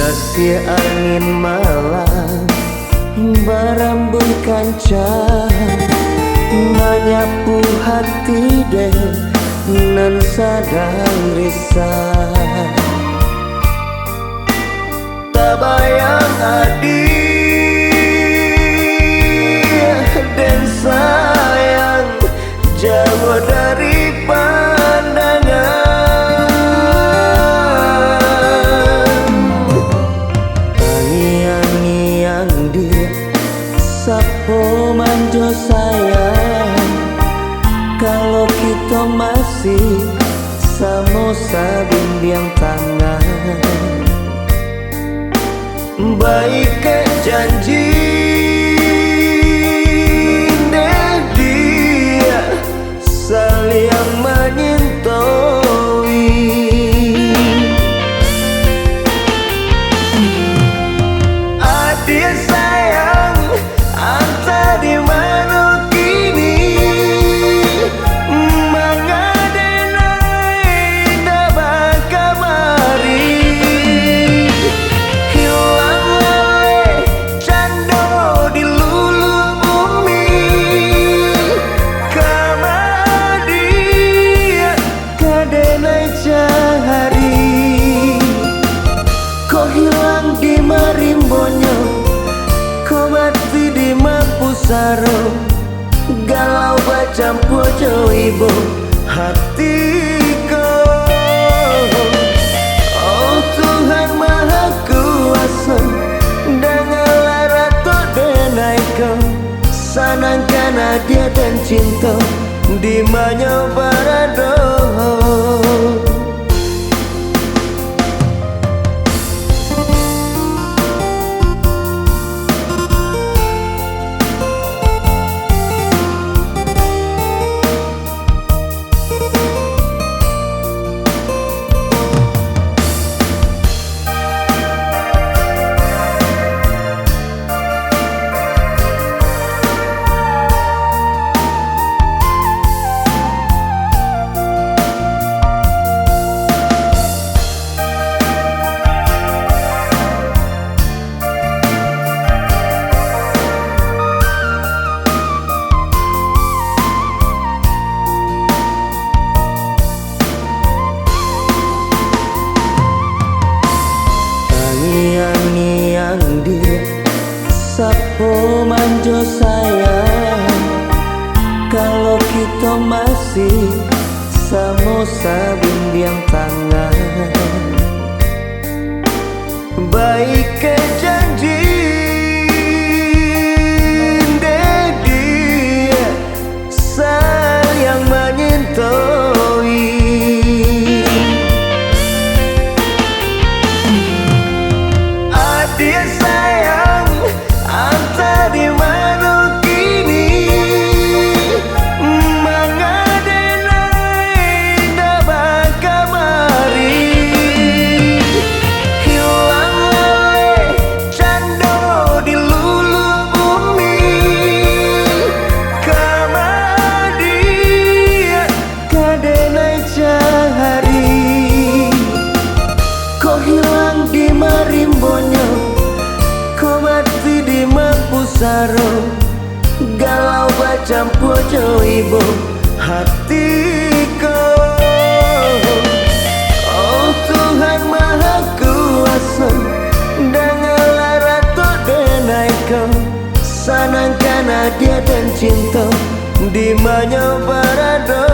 Kasih angin malam berambut kancah menyapu hati deh nan sadang risah. Tak bayang adik dan sayang jauh dari pandangan. Tangiang-ngiang dia sapo manjo sayang, kalau kita masih sama bimbing tangan. Baik janji deh dia saling menyintai. Adik sayang, anta di mana kini? Mengadenai dabang kamari. Hilang lale cando di lulu bumi. Kamadi kadenai cahari. Kau hilang di marimbonyo, kau mati di Mapusaro. Galau bacampur jo ibu hatiku. Oh Tuhan Maha Kuasa, dengarlah ratu denai kau. Sanangkan dia dan cinta di manyo barado. Niang dia sapo manjo sayang, kalau kita masih sama bimbing tangan. Baik janji deh dia sayang menyintai. Dia sayang, anta di mana kini? Mengadenai dabang kamari. Hilang lale cando di lulu bumi. Kamadi kadenai cahari. Kau hilang di marimbonyo, kau mati di Mapusaro. Galau bacampur jo ibu hatiku. Oh Tuhan Maha Kuasa, dengarlah ratu denai kau. Sanangkan dia dan cinta di manyo barado.